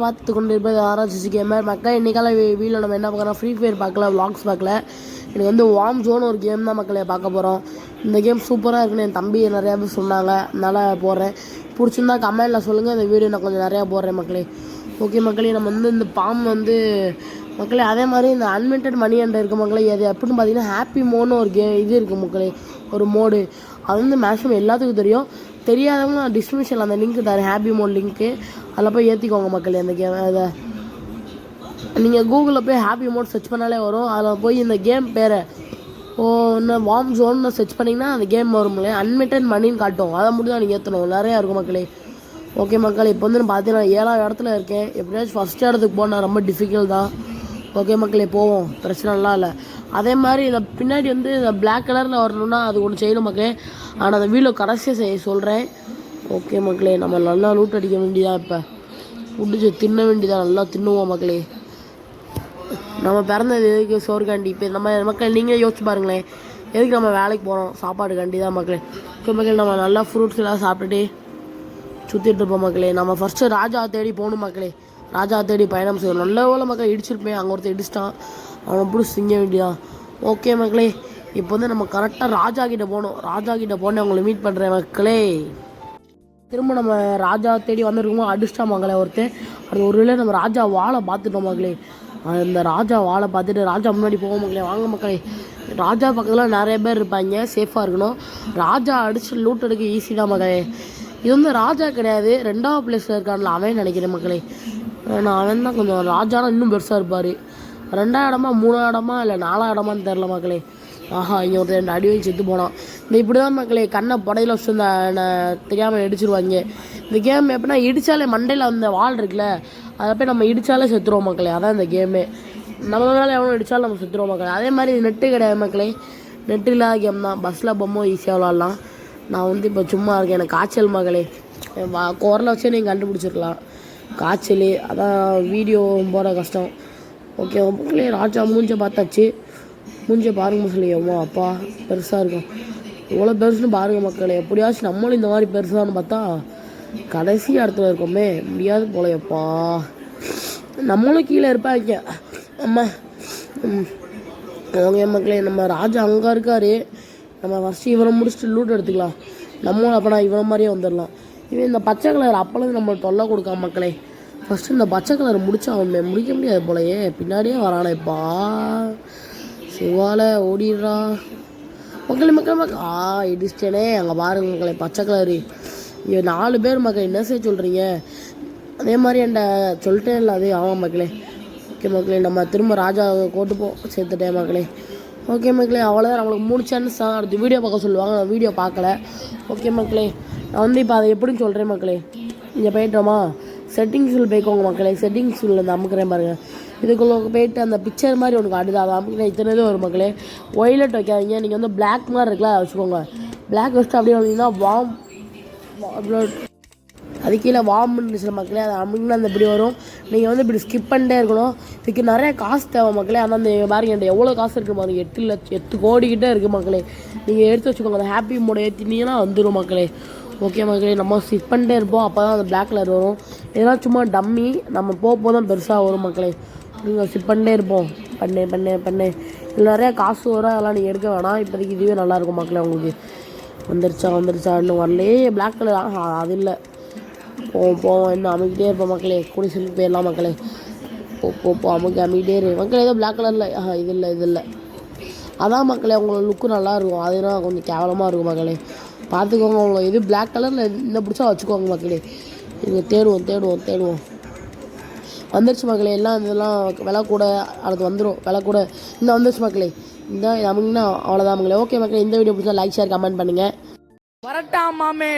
பார்த்து கொண்டு இருப்பது ஆராய்ச்சி கேமர் மக்கள். இன்றைக்கால வீடியோவில் நம்ம என்ன பார்க்குறோம், ஃப்ரீ ஃபயர் பார்க்கல, விளாக்ஸ் பார்க்கல. எனக்கு வந்து வார்ம் ஜோன் ஒரு கேம் தான் மக்களை பார்க்க போகிறோம். இந்த கேம் சூப்பராக இருக்குன்னு என் தம்பி நிறையா பேர் சொன்னாங்க, அதனால் போடுறேன். பிடிச்சிருந்தா கமெண்டில் சொல்லுங்கள், இந்த வீடியோ நான் கொஞ்சம் நிறையா போடுறேன் மக்களே. ஓகே மக்களே, நம்ம வந்து இந்த பாம் வந்து மக்களே அதே மாதிரி இந்த அன்லிமிட்டட் மணி என்ற இருக்க மக்களே. அது எப்படின்னு பார்த்தீங்கன்னா ஹாப்பி மோட்னு ஒரு இது இருக்குது மக்களே, ஒரு மோடு. அது வந்து மேக்ஸிமம் எல்லாத்துக்கும் தெரியும். தெரியாதவங்க நான் டிஸ்கிரிப்ஷனில் அந்த லிங்க் தரேன், ஹாப்பி மோட் லிங்க்கு. அதில் போய் ஏற்றிக்கோங்க மக்களே. அந்த கேம் அதை நீங்கள் கூகுளில் போய் ஹாப்பி மோட் சர்ச் பண்ணாலே வரும். அதில் போய் இந்த கேம் பேரை இன்னும் வார்ம் ஜோன்னு சர்ச் பண்ணிங்கன்னா அந்த கேம் வரும்லே. அன்லிமிட்டட் மணின்னு காட்டும், அதை மட்டும் தான் நீங்கள் ஏற்றணும். நிறையா இருக்கும் மக்களே. ஓகே மக்களே, இப்போ வந்து பார்த்தீங்கன்னா 7ஆவது இடத்துல இருக்கேன். எப்படியாச்சும் ஃபஸ்ட் இடத்துக்கு போனால் ரொம்ப டிஃபிகல்ட் தான். ஓகே மக்களே, போவோம், பிரச்சனைலாம் இல்லை. அதே மாதிரி இந்த பின்னாடி வந்து இந்த பிளாக் கலரில் வரணுன்னா அது ஒன்று செய்யணும் மக்களே. ஆனால் அந்த வீடியோ கடைசியாக சொல்கிறேன். ஓகே மக்களே, நம்ம நல்லா லூட் அடிக்க வேண்டியதான். இப்போ பிடிச்சி தின்ன வேண்டியதான், நல்லா தின்னுவோம் மக்களே. நம்ம பிறந்தது எதுக்கு, சோறுக்காண்டி. இப்போ நம்ம மக்கள் நீங்கள் யோசிச்சு பாருங்களேன், எதுக்கு நம்ம வேலைக்கு போகிறோம், சாப்பாடு காண்டி தான் மக்களே. ஓகே மக்களே, நம்ம நல்லா ஃப்ரூட்ஸ் எல்லாம் சாப்பிட்டுட்டு சுற்றிட்டு இருப்போம் மக்களே. நம்ம ஃபஸ்ட்டு ராஜா தேடி போகணும் மக்களே. ராஜா தேடி பயணம் செய்யணும். நல்ல வேலை மக்கள் இடிச்சிருப்பேன், அங்கே ஒருத்தர் இடிச்சிட்டான், அவனை பிடிச்சி திங்க வேண்டியதான். ஓகே மக்களே, இப்போ வந்து நம்ம கரெக்டாக ராஜா கிட்டே போகணும். ராஜா கிட்டே போனேன், அவங்களை மீட் பண்ணுறேன் மக்களே. திரும்ப நம்ம ராஜா தேடி வந்துருக்கோமோ அடிச்சிட்டா மக்களே ஒருத்தர். அது ஒரு வேளை நம்ம ராஜா வாழை பார்த்துட்டோம் மக்களே. அந்த ராஜா வாழை பார்த்துட்டு ராஜா முன்னாடி போவோம் மக்களே. வாங்க மக்களே, ராஜா பக்கத்தில் நிறைய பேர் இருப்பாங்க, சேஃபாக இருக்கணும். ராஜா அடிச்சு லூட் எடுக்க ஈஸி தான் மக்களே. இது வந்து ராஜா கிடையாது, 2வது பிளேஸில் இருக்கான்ல அவன் நினைக்கிறேன் மக்களே. நான் அவன் தான் கொஞ்சம் ராஜானா இன்னும் பெருசாக இருப்பார். 2ஆவது இடமா 3ஆவது இடமா இல்லை 4ஆவது இடமான்னு தெரில மக்களே. ஆஹா, இங்கே ஒரு 2 அடி வச்சு செத்து போனான். இந்த இப்படி தான் மக்களே, கண்ணை புடையில வச்சு தெரியாமல் இடிச்சிருவாங்க. இந்த கேம் எப்படின்னா இடித்தாலே மண்டையில் அந்த வால் இருக்குல்ல, அதை போய் நம்ம இடித்தாலே செத்துருவோம் மக்களே. அதான் இந்த கேமு. நம்ம மேலே எவ்வளோ இடித்தாலும் நம்ம செத்துருவோம் மக்களே. அதே மாதிரி நெட்டு கிடையாது மக்களே, நெட்டு இல்லாத கேம் தான். பஸ்ஸில் போகும்போது ஈஸியாக விளாட்லாம். நான் வந்து இப்போ சும்மா இருக்கேன், எனக்கு காய்ச்சல் மகளே. குரலை வச்சே நீங்கள் கண்டுபிடிச்சிருக்கலாம், காய்ச்சல். அதான் வீடியோ போகிற கஷ்டம். ஓகே மக்களே, ராஜா மூஞ்சை பார்த்தாச்சு. மூஞ்சை பாருங்க சொல்லி அம்மா அப்பா பெருசாக இருக்கும். இவ்வளோ பெருசுன்னு பாருங்கள் மக்களே. எப்படியாச்சும் நம்மளும் இந்த மாதிரி பெருசான்னு பார்த்தா கடைசி இடத்துல இருக்கோமே, முடியாது போலையப்பா. நம்மளும் கீழே இருப்பாங்க அம்மா. ஓகே மக்களே, நம்ம ராஜா அங்கே இருக்கார். நம்ம ஃபஸ்ட்டு இவரை முடிச்சுட்டு லூட் எடுத்துக்கலாம். நம்மளும் அப்போ நான் இவரை மாதிரியே வந்துடலாம். இவன் இந்த பச்சை கலர் அப்பளம் நம்ம தொல்லை கொடுக்காம மக்களே. ஃபஸ்ட்டு இந்த பச்சை கலர் முடிச்சா அவன் முடிக்க முடியாது போலையே, பின்னாடியே வரானேப்பா. சிவால ஓடிடுறா மக்களே. இடிச்சிட்டேனே. அங்கே பாருங்க மக்களே, பச்சை கலரு. இங்கே 4 பேர் மக்கள் என்ன செய்ய சொல்கிறீங்க? அதே மாதிரி என்கிட்ட சொல்லிட்டே இல்லை, அதே ஆமாம் மக்களே. ஓகே மக்களே, நம்ம திரும்ப ராஜா கோட்டுப்போம், சேர்த்துட்டேன் மக்களே. ஓகே மக்களே, அவ்வளோதான். நம்மளுக்கு 3 சான்ஸ் தான். அடுத்து வீடியோ பார்க்க சொல்லுவாங்க, நான் வீடியோ பார்க்கல. ஓகே மக்களே, நான் வந்து இப்போ அதை எப்படின்னு சொல்கிறேன் மக்களே. இங்கே போய்ட்டோமா, செட்டிங்ஸில் போய்க்கோங்க மக்களே. செட்டிங்ஸில் இந்த அமுக்கிறேன் பாருங்கள். இதுக்குள்ளே போய்ட்டு அந்த பிக்சர் மாதிரி ஒன்று காட்டுது, அதை அமுக்கிறேன். இத்தனை இது வரும் மக்களே. ஒய்லெட் வைக்காதீங்க, நீங்கள் வந்து பிளாக் மாதிரி இருக்குல்ல, அதை வச்சுக்கோங்க. பிளாக் வச்சுட்டு அப்படியே வந்தீங்கன்னா வார்ம் அது கீழே வார்ம் இருந்துச்சு மக்களே. அதை அமுக்கினா அந்த இப்படி வரும். நீங்கள் வந்து இப்படி ஸ்கிப் பண்ணிட்டே இருக்கணும். இதுக்கு நிறைய காசு தேவை மக்களே. ஆனால் அந்த பாருங்க என்கிட்ட எவ்வளோ காசு இருக்குது பாருங்க, 8 கோடிக்கிட்டே இருக்குது மக்களே. நீங்கள் எடுத்து வச்சுக்கோங்க, அந்த ஹாப்பி மோடை ஏற்றினீங்கன்னா வந்துடும் மக்களே. ஓகே மக்களே, நம்ம ஸ்கிப் பண்ணிட்டே இருப்போம், அப்போ தான் அந்த பிளாக் கலர் வரும். இதெல்லாம் சும்மா டம்மி, நம்ம போக தான் பெருசாக வரும் மக்களே. நீங்கள் ஸ்கிப் பண்ணிட்டே இருப்போம், பண்ணேன். இதில் நிறையா காசு வரும், அதெல்லாம் நீங்கள் எடுக்க வேணாம். இப்போதைக்கு இதுவே நல்லாயிருக்கும் மக்களே. உங்களுக்கு வந்துருச்சா இன்னும் வரலே. பிளாக் கலர் அது இல்லை. போவோம் இன்னும் அமைக்கிட்டே இருப்போம் மக்களே. கூடி சொல்லி போயிடலாம் மக்களே. போ அமைக்கிட்டே இரு மக்களே. ஏதோ பிளாக் கலரில் இது இல்லை. அதான் மக்களே, உங்களோட லுக்கு நல்லாயிருக்கும். அதுதான் கொஞ்சம் கேவலமாக இருக்கும் மக்களே, பார்த்துக்கோங்க. உங்களை இது பிளாக் கலரில் இந்த பிடிச்சா வச்சுக்கோங்க மக்களே. இங்கே தேடுவோம். வந்துருச்சு மக்களே. எல்லாம் இதெல்லாம் விலை கூட, அடுத்து வந்துடும் விலை கூட. இன்னும் வந்துருச்சு மக்களே. இந்த நமக்குன்னா அவ்வளோதான் மக்களே. ஓகே மக்களே, இந்த வீடியோ பிடிச்சா லைக் ஷேர் கமெண்ட் பண்ணுங்கள். வரட்டாமாமே.